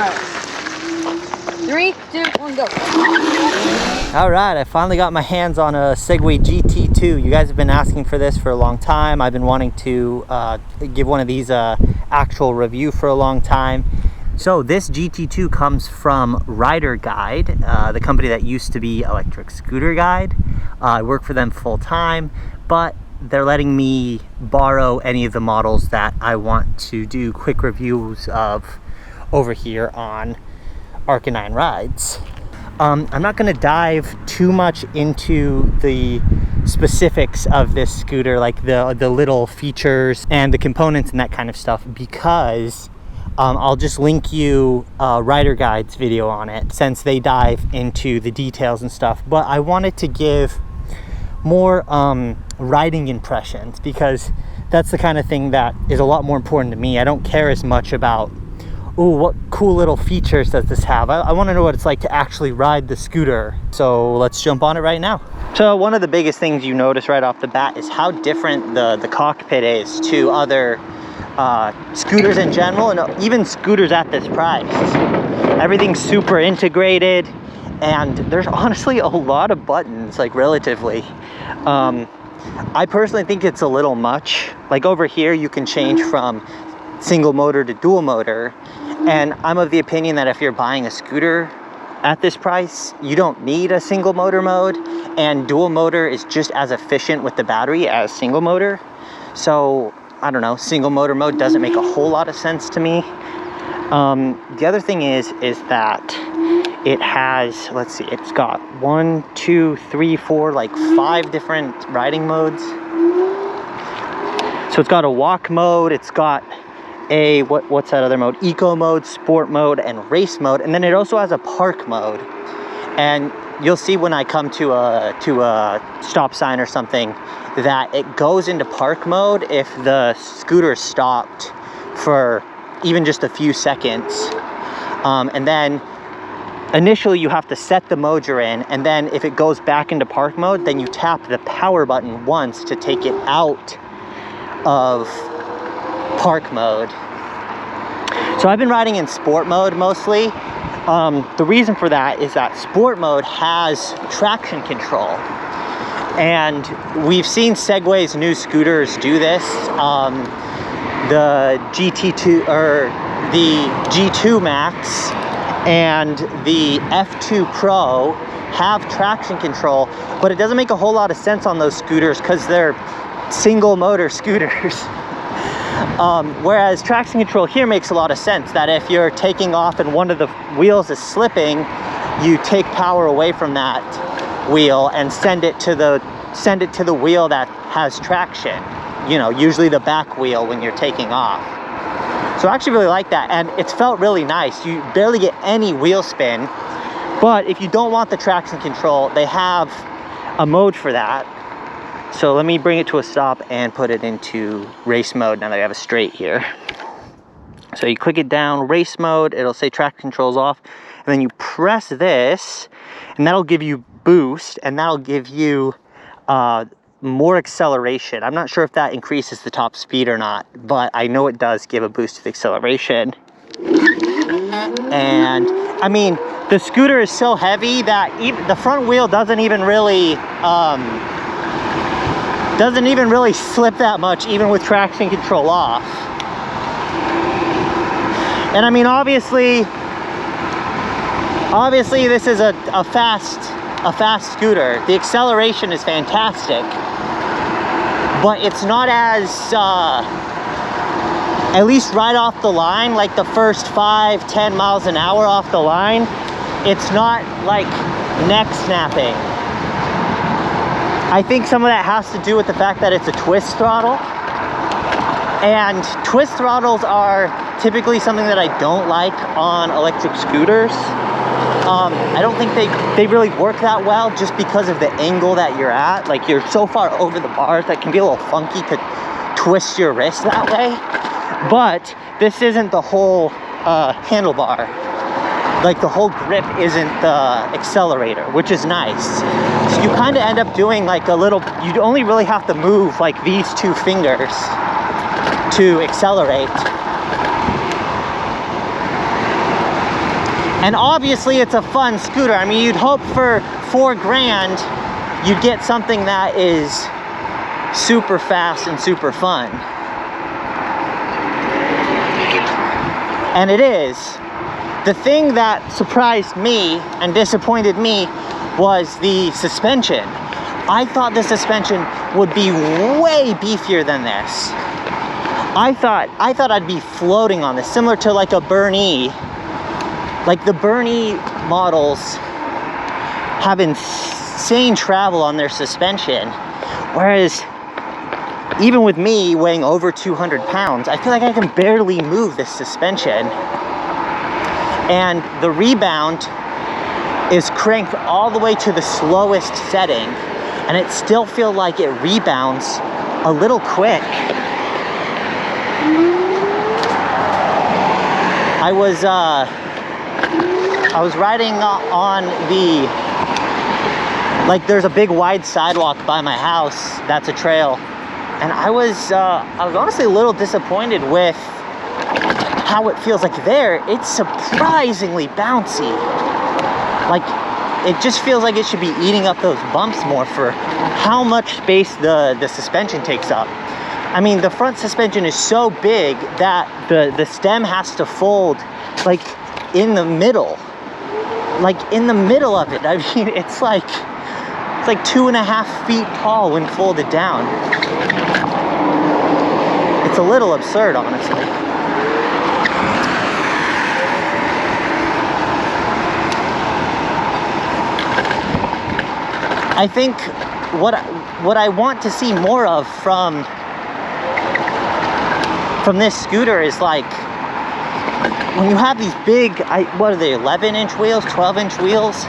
right. 3, 2, 1, go. All right, I finally got my hands on a Segway GT2. You guys have been asking for this for a long time. I've been wanting to give one of these actual review for a long time. So this GT2 comes from Rider Guide, the company that used to be Electric Scooter Guide. I work for them full time, but they're letting me borrow any of the models that I want to do quick reviews of over here on Arcanine Rides. I'm not going to dive too much into the specifics of this scooter, like the little features and the components and that kind of stuff, because I'll just link you Rider Guide's video on it, since they dive into the details and stuff. But I wanted to give more riding impressions, because that's the kind of thing that is a lot more important to me. I don't care as much about, oh, what cool little features does this have? I want to know what it's like to actually ride the scooter. So let's jump on it right now. So one of the biggest things you notice right off the bat is how different the cockpit is to other scooters in general, and even scooters at this price. Everything's super integrated, and there's honestly a lot of buttons, like relatively. I personally think it's a little much. Like over here, you can change from single motor to dual motor, and I'm of the opinion that if you're buying a scooter at this price, you don't need a single motor mode, and dual motor is just as efficient with the battery as single motor. So I don't know, single motor mode doesn't make a whole lot of sense to me. The other thing is that it has, let's see, it's got 1, 2, 3, 4, like 5 different riding modes. So it's got a walk mode, it's got a, what's that other mode? Eco mode, sport mode, and race mode. And then it also has a park mode. And you'll see when I come to a stop sign or something that it goes into park mode if the scooter stopped for even just a few seconds. And then initially you have to set the mode you're in, and then if it goes back into park mode, then you tap the power button once to take it out of park mode. So I've been riding in sport mode mostly. The reason for that is that sport mode has traction control, and we've seen Segway's new scooters do this. The GT2 or the G2 Max and the F2 Pro have traction control, but it doesn't make a whole lot of sense on those scooters because they're single motor scooters. Whereas traction control here makes a lot of sense, that if you're taking off and one of the wheels is slipping, you take power away from that wheel and send it to the wheel that has traction, you know, usually the back wheel when you're taking off. So I actually really like that, and it's felt really nice. You barely get any wheel spin, but if you don't want the traction control, they have a mode for that. So let me bring it to a stop and put it into race mode now that I have a straight here. So you click it down, race mode, it'll say traction controls off, and then you press this, and that'll give you boost, and that'll give you more acceleration. I'm not sure if that increases the top speed or not, but I know it does give a boost to the acceleration. And I mean, the scooter is so heavy that even the front wheel doesn't even really slip that much, even with traction control off. And I mean, obviously this is a fast scooter. The acceleration is fantastic, but it's not as at least right off the line, like the first 5-10 miles an hour off the line, it's not like neck snapping. I think some of that has to do with the fact that it's a twist throttle, and twist throttles are typically something that I don't like on electric scooters. I don't think they really work that well, just because of the angle that you're at. Like, you're so far over the bars that can be a little funky to twist your wrist that way. But this isn't the whole handlebar. Like, the whole grip isn't the accelerator, which is nice. So you kind of end up doing like a little, you only really have to move like these 2 fingers to accelerate. And obviously it's a fun scooter. I mean, you'd hope for $4 grand, you'd get something that is super fast and super fun. And it is. The thing that surprised me and disappointed me was the suspension. I thought the suspension would be way beefier than this. I thought I'd be floating on this, similar to like a Burnie. Like the Burnie models have insane travel on their suspension, whereas even with me weighing over 200 pounds, I feel like I can barely move this suspension. And the rebound is cranked all the way to the slowest setting, and it still feels like it rebounds a little quick. I was riding on the, like there's a big wide sidewalk by my house that's a trail, and I was honestly a little disappointed with how it feels. Like there, it's surprisingly bouncy. Like it just feels like it should be eating up those bumps more for how much space the suspension takes up. I mean, the front suspension is so big that the stem has to fold like in the middle. Like in the middle of it. I mean, it's like 2.5 feet tall when folded down. It's a little absurd, honestly. I think what I want to see more of from this scooter is like when you have these big, what are they, 11-inch wheels, 12-inch wheels?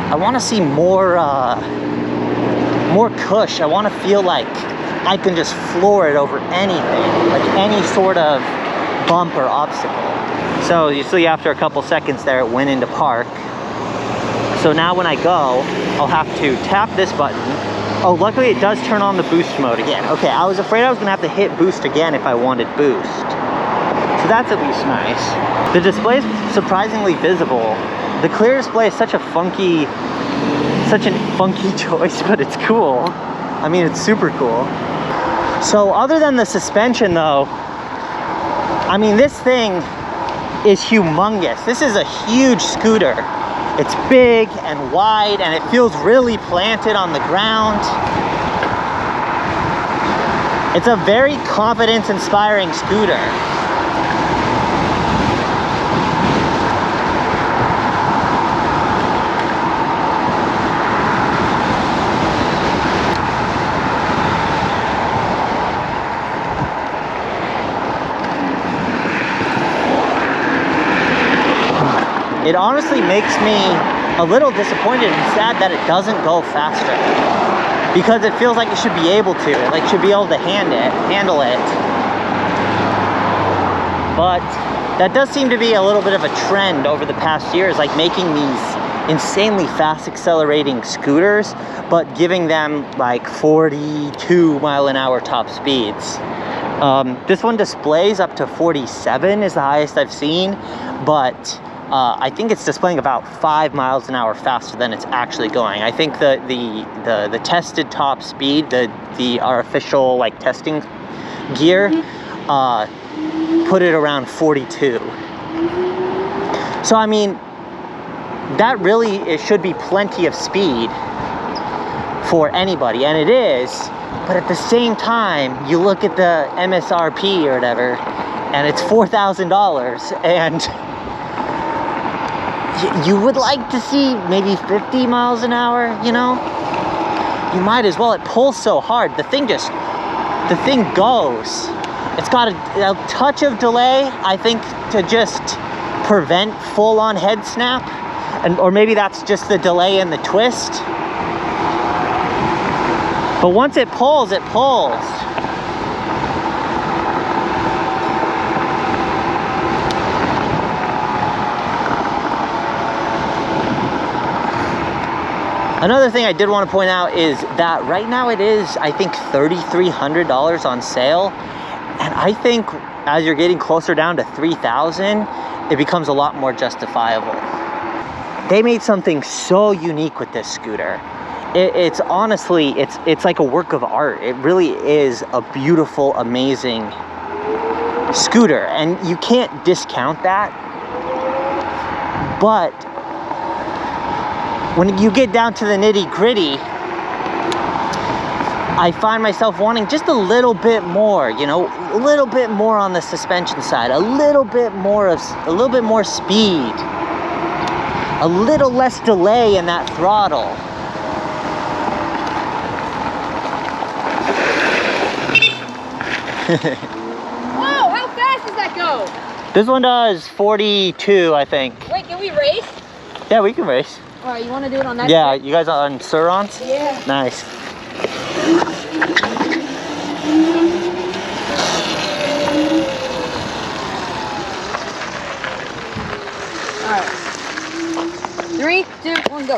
I want to see more cush. I want to feel like I can just floor it over anything, like any sort of bump or obstacle. So you see after a couple seconds there, it went into park. So now when I go, I'll have to tap this button. Oh, luckily it does turn on the boost mode again. Okay, I was afraid I was gonna have to hit boost again if I wanted boost. So that's at least nice. The display is surprisingly visible. The clear display is such a funky choice, but it's cool. I mean, it's super cool. So other than the suspension though, I mean, this thing is humongous. This is a huge scooter. It's big and wide, and it feels really planted on the ground. It's a very confidence-inspiring scooter. It honestly makes me a little disappointed and sad that it doesn't go faster, because it feels like it should be able to. It should be able to handle it. But that does seem to be a little bit of a trend over the past years, like making these insanely fast accelerating scooters, but giving them like 42 mile-an-hour top speeds. This one displays up to 47 is the highest I've seen, but I think it's displaying about 5 miles an hour faster than it's actually going. I think the tested top speed, our official like testing gear, put it around 42. So I mean, that really, it should be plenty of speed for anybody, and it is. But at the same time, you look at the MSRP or whatever, and it's $4,000, and you would like to see maybe 50 miles an hour, you know? You might as well. It pulls so hard. The thing goes. It's got a touch of delay, I think, to just prevent full-on head snap. Or maybe that's just the delay in the twist. But once it pulls, it pulls. Another thing I did want to point out is that right now it is, I think, $3,300 on sale. And I think as you're getting closer down to $3,000, it becomes a lot more justifiable. They made something so unique with this scooter. It's honestly, it's like a work of art. It really is a beautiful, amazing scooter, and you can't discount that. But when you get down to the nitty-gritty, I find myself wanting just a little bit more, you know, a little bit more on the suspension side, a little bit more speed, a little less delay in that throttle. Whoa, how fast does that go? This one does 42, I think. Wait, can we race? Yeah, we can race. All right, you want to do it on that? Yeah, trip? you guys are on Surrons? Yeah. Nice. All right. 3, 2, 1, go.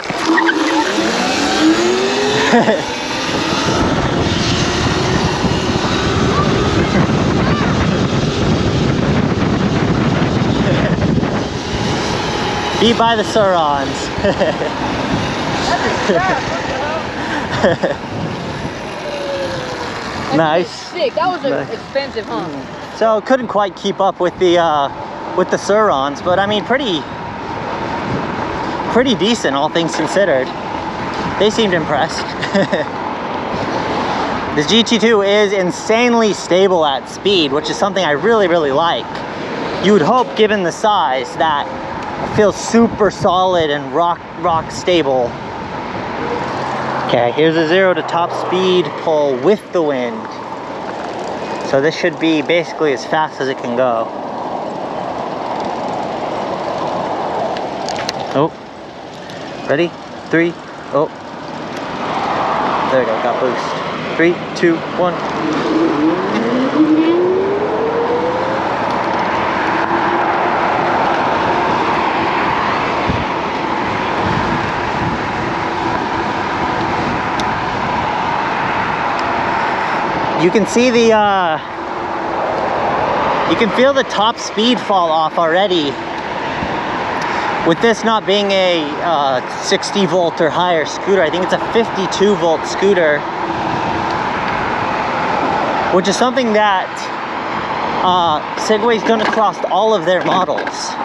Beat by the Surrons. Nice. Sick. That was Nice. expensive, huh? So couldn't quite keep up with the Surrons, but I mean pretty decent, all things considered. They seemed impressed. This GT2 is insanely stable at speed, which is something I really like. You would hope, given the size, that it feels super solid and rock stable. Okay, here's a 0 to top speed pull with the wind. So this should be basically as fast as it can go. Oh, ready? 3, oh. There we go, got boost. 3, 2, 1. You can see the, you can feel the top speed fall off already. With this not being a 60 volt or higher scooter, I think it's a 52 volt scooter, which is something that Segway's done across all of their models,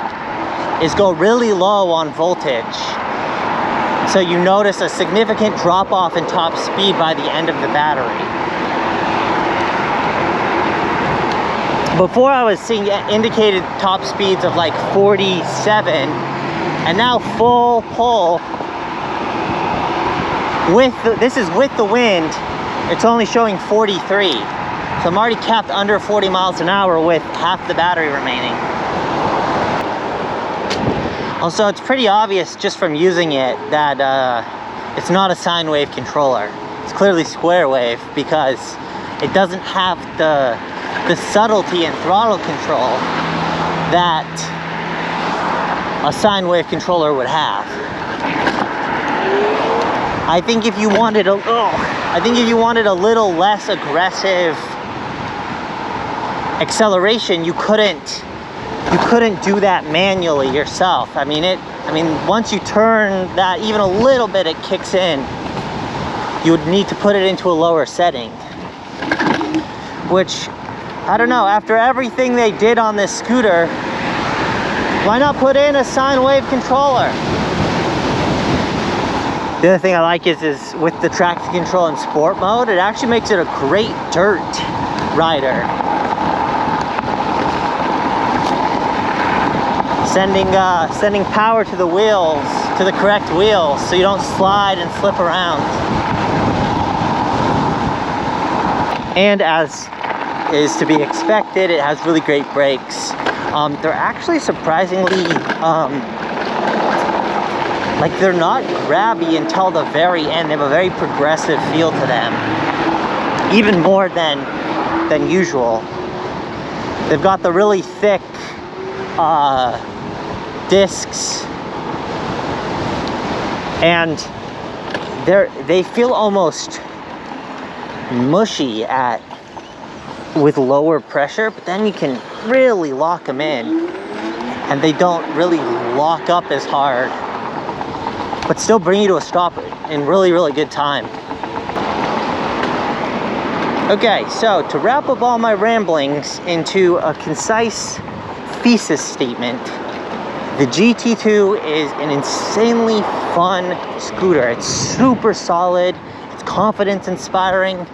is go really low on voltage. So you notice a significant drop off in top speed by the end of the battery. Before I was seeing indicated top speeds of like 47, and now full pull with this is with the wind, it's only showing 43. So I'm already capped under 40 miles an hour with half the battery remaining. Also, it's pretty obvious just from using it that it's not a sine wave controller. It's clearly square wave because it doesn't have the subtlety and throttle control that a sine wave controller would have. I think if you wanted a little less aggressive acceleration, you couldn't do that manually yourself. I mean once you turn that even a little bit, it kicks in. You would need to put it into a lower setting, which, I don't know, after everything they did on this scooter, why not put in a sine wave controller? The other thing I like is with the traction control in sport mode, it actually makes it a great dirt rider. Sending power to the wheels, to the correct wheels, so you don't slide and slip around. And as is to be expected, it has really great brakes. They're actually surprisingly, like, they're not grabby until the very end. They have a very progressive feel to them, even more than usual. They've got the really thick discs, and they feel almost mushy with lower pressure, but then you can really lock them in. and they don't really lock up as hard, but still bring you to a stop in really, really good time. Okay, so to wrap up all my ramblings into a concise thesis statement, the GT2 is an insanely fun scooter. It's super solid, it's confidence inspiring,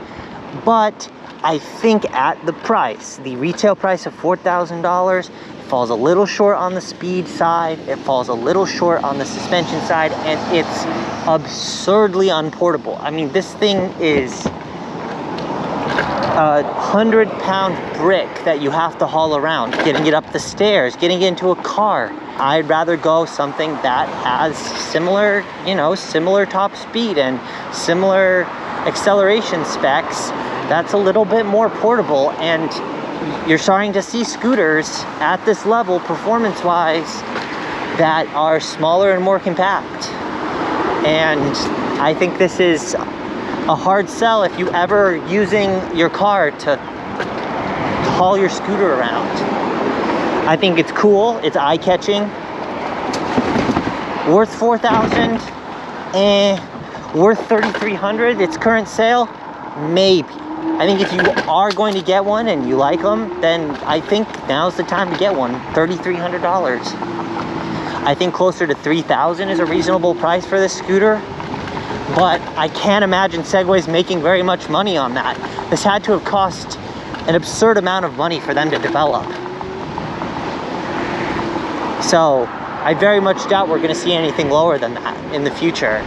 but I think at the price, the retail price of $4,000, it falls a little short on the speed side, it falls a little short on the suspension side, and it's absurdly unportable. I mean, this thing is a 100-pound brick that you have to haul around, getting it up the stairs, getting it into a car. I'd rather go something that has similar, you know, similar top speed and similar acceleration specs that's a little bit more portable. And you're starting to see scooters at this level, performance-wise, that are smaller and more compact. And I think this is a hard sell if you ever using your car to haul your scooter around. I think it's cool, it's eye-catching. Worth $4,000, worth $3,300, its current sale, maybe. I think if you are going to get one and you like them, then I think now's the time to get one. $3,300. I think closer to $3,000 is a reasonable price for this scooter, but I can't imagine Segway's making very much money on that. This had to have cost an absurd amount of money for them to develop. So I very much doubt we're going to see anything lower than that in the future.